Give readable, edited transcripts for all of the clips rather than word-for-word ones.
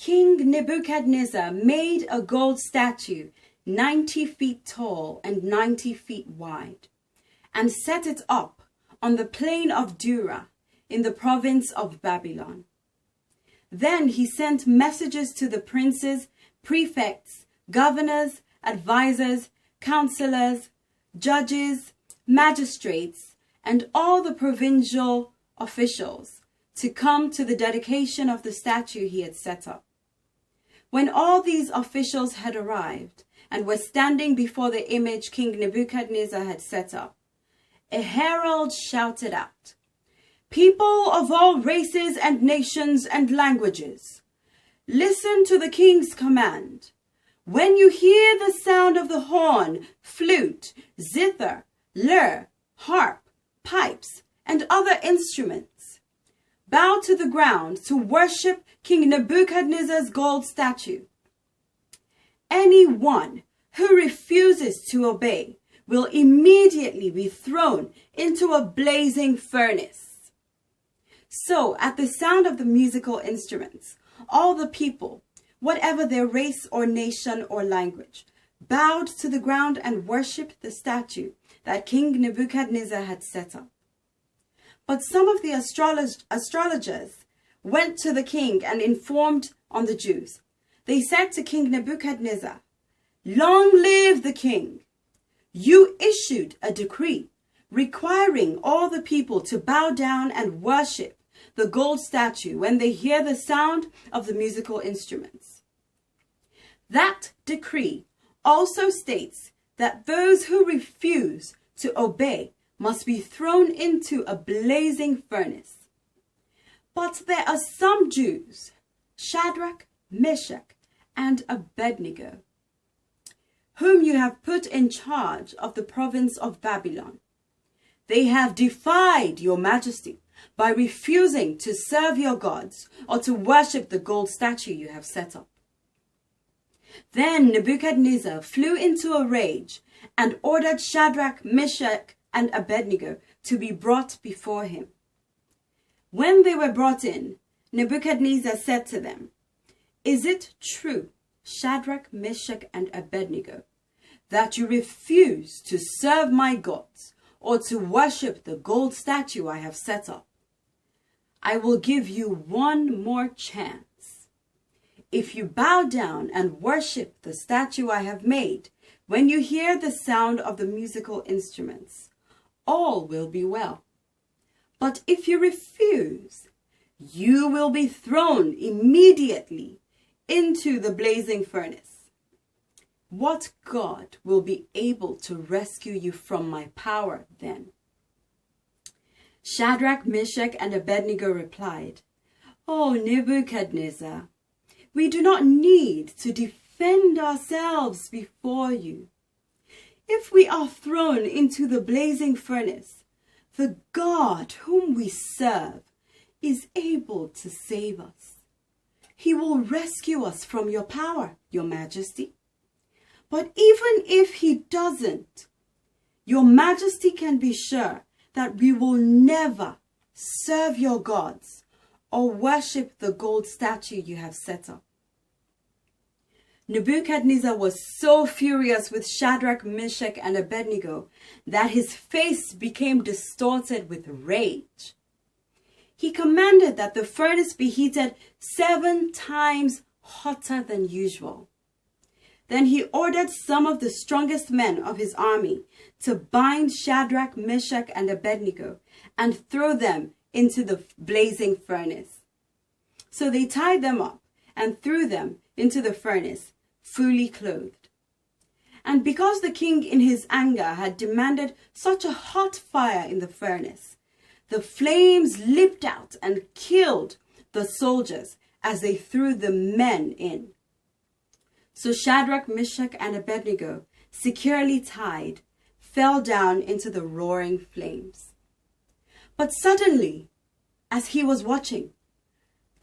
King Nebuchadnezzar made a gold statue 90 feet tall and 90 feet wide, and set it up on the plain of Dura in the province of Babylon. Then he sent messages to the princes, prefects, governors, advisors, counselors, judges, magistrates, and all the provincial officials to come to the dedication of the statue he had set up. When all these officials had arrived and were standing before the image King Nebuchadnezzar had set up, a herald shouted out, "People of all races and nations and languages, listen to the king's command. When you hear the sound of the horn, flute, zither, lyre, harp, pipes, and other instruments, bow to the ground to worship King Nebuchadnezzar's gold statue. Anyone who refuses to obey will immediately be thrown into a blazing furnace." So, at the sound of the musical instruments, all the people, whatever their race or nation or language, bowed to the ground and worshipped the statue that King Nebuchadnezzar had set up. But some of the astrologers went to the king and informed on the Jews. They said to King Nebuchadnezzar, "Long live the king! You issued a decree requiring all the people to bow down and worship the gold statue when they hear the sound of the musical instruments. That decree also states that those who refuse to obey must be thrown into a blazing furnace. But there are some Jews, Shadrach, Meshach, and Abednego, whom you have put in charge of the province of Babylon. They have defied your majesty by refusing to serve your gods or to worship the gold statue you have set up." Then Nebuchadnezzar flew into a rage and ordered Shadrach, Meshach, and Abednego to be brought before him. When they were brought in, Nebuchadnezzar said to them, "Is it true, Shadrach, Meshach, and Abednego, that you refuse to serve my gods or to worship the gold statue I have set up? I will give you one more chance. If you bow down and worship the statue I have made, when you hear the sound of the musical instruments, all will be well. But if you refuse, you will be thrown immediately into the blazing furnace. What God will be able to rescue you from my power then?" Shadrach, Meshach, and Abednego replied, "O Nebuchadnezzar, we do not need to defend ourselves before you. If we are thrown into the blazing furnace, the God whom we serve is able to save us. He will rescue us from your power, your majesty. But even if he doesn't, your majesty can be sure that we will never serve your gods or worship the gold statue you have set up." Nebuchadnezzar was so furious with Shadrach, Meshach, and Abednego that his face became distorted with rage. He commanded that the furnace be heated 7 times hotter than usual. Then he ordered some of the strongest men of his army to bind Shadrach, Meshach, and Abednego and throw them into the blazing furnace. So they tied them up and threw them into the furnace, fully clothed. And because the king in his anger had demanded such a hot fire in the furnace, the flames leaped out and killed the soldiers as they threw the men in. So Shadrach, Meshach, and Abednego, securely tied, fell down into the roaring flames. But suddenly, as he was watching,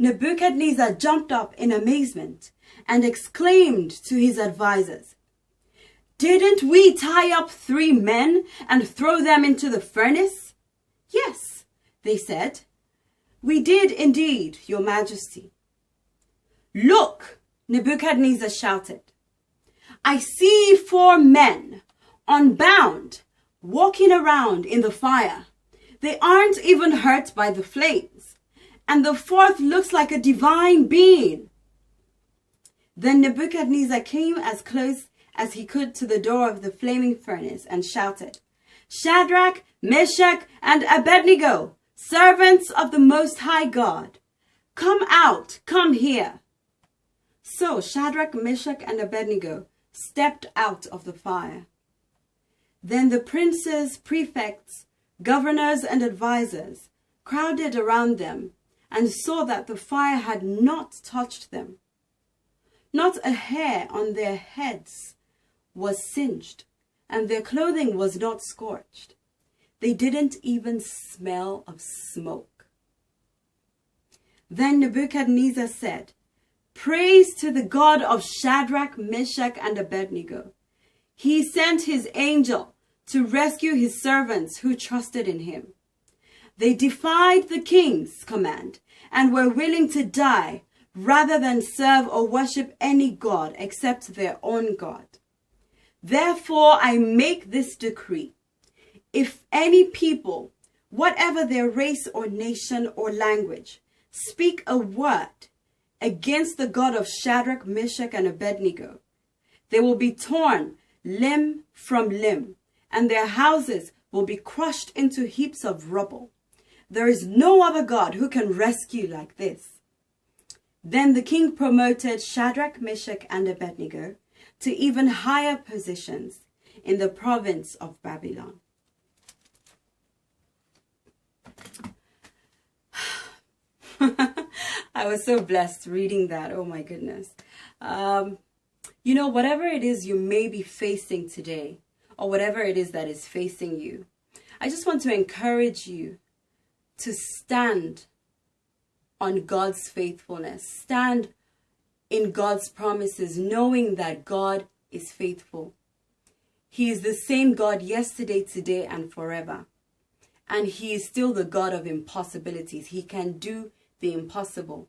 Nebuchadnezzar jumped up in amazement and exclaimed to his advisors, "Didn't we tie up 3 men and throw them into the furnace?" "Yes," they said, "we did indeed, your majesty." "Look," Nebuchadnezzar shouted. "I see 4 men, unbound, walking around in the fire. They aren't even hurt by the flames. And the 4th looks like a divine being." Then Nebuchadnezzar came as close as he could to the door of the flaming furnace and shouted, "Shadrach, Meshach, and Abednego, servants of the Most High God, come out, come here." So Shadrach, Meshach, and Abednego stepped out of the fire. Then the princes, prefects, governors, and advisors crowded around them and saw that the fire had not touched them. Not a hair on their heads was singed, and their clothing was not scorched. They didn't even smell of smoke. Then Nebuchadnezzar said, "Praise to the God of Shadrach, Meshach, and Abednego. He sent his angel to rescue his servants who trusted in him. They defied the king's command and were willing to die rather than serve or worship any god except their own God. Therefore, I make this decree. If any people, whatever their race or nation or language, speak a word against the God of Shadrach, Meshach, and Abednego, they will be torn limb from limb, and their houses will be crushed into heaps of rubble. There is no other God who can rescue like this." Then the king promoted Shadrach, Meshach, and Abednego to even higher positions in the province of Babylon. I was so blessed reading that. Oh my goodness. You know, whatever it is you may be facing today, or whatever it is that is facing you, I just want to encourage you to stand on God's faithfulness. Stand in God's promises, knowing that God is faithful. He is the same God yesterday, today, and forever. And he is still the God of impossibilities. He can do the impossible.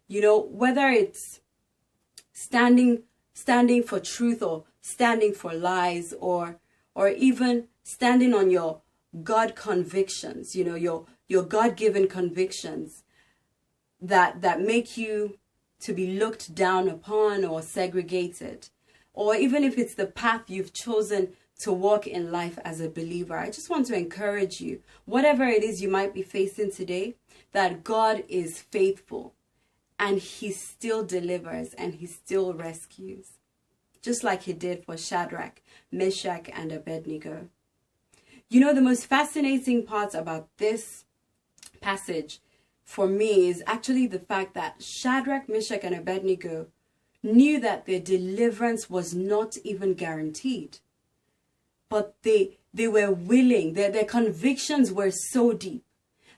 You know, whether it's standing for truth, or standing for lies, or even standing on your God convictions, you know, your God-given convictions that make you to be looked down upon or segregated, or even if it's the path you've chosen to walk in life as a believer. I just want to encourage you, whatever it is you might be facing today, that God is faithful and he still delivers and he still rescues, just like he did for Shadrach, Meshach, and Abednego. You know, the most fascinating part about this passage for me is actually the fact that Shadrach, Meshach, and Abednego knew that their deliverance was not even guaranteed. But they were willing, their convictions were so deep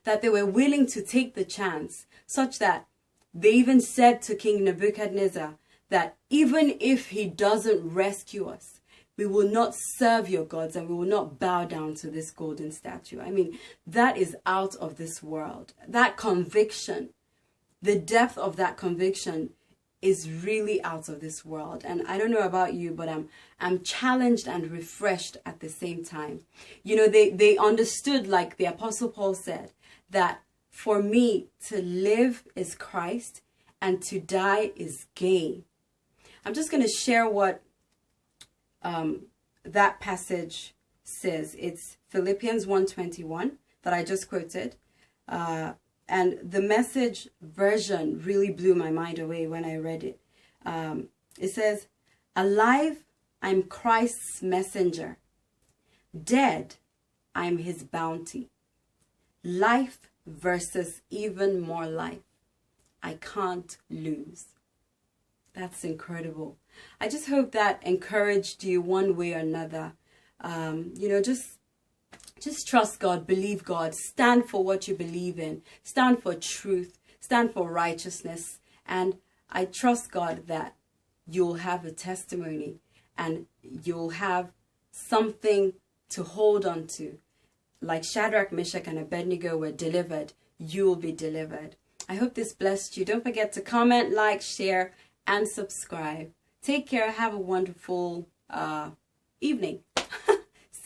that they were willing to take the chance, such that they even said to King Nebuchadnezzar that even if he doesn't rescue us, we will not serve your gods and we will not bow down to this golden statue. I mean, that is out of this world. That conviction, the depth of that conviction is really out of this world. And I don't know about you, but I'm challenged and refreshed at the same time. You know, they understood, like the Apostle Paul said, that for me to live is Christ and to die is gain. I'm just going to share what that passage says. It's Philippians 1:21 that I just quoted. And the Message version really blew my mind away when I read it. It says, "Alive, I'm Christ's messenger. Dead, I'm his bounty. Life versus even more life. I can't lose." That's incredible. I just hope that encouraged you one way or another. You know, just trust God, believe God, stand for what you believe in, stand for truth, stand for righteousness. And I trust God that you'll have a testimony and you'll have something to hold on to. Like Shadrach, Meshach, and Abednego were delivered, you will be delivered. I hope this blessed you. Don't forget to comment, like, share, and subscribe. Take care. Have a wonderful evening.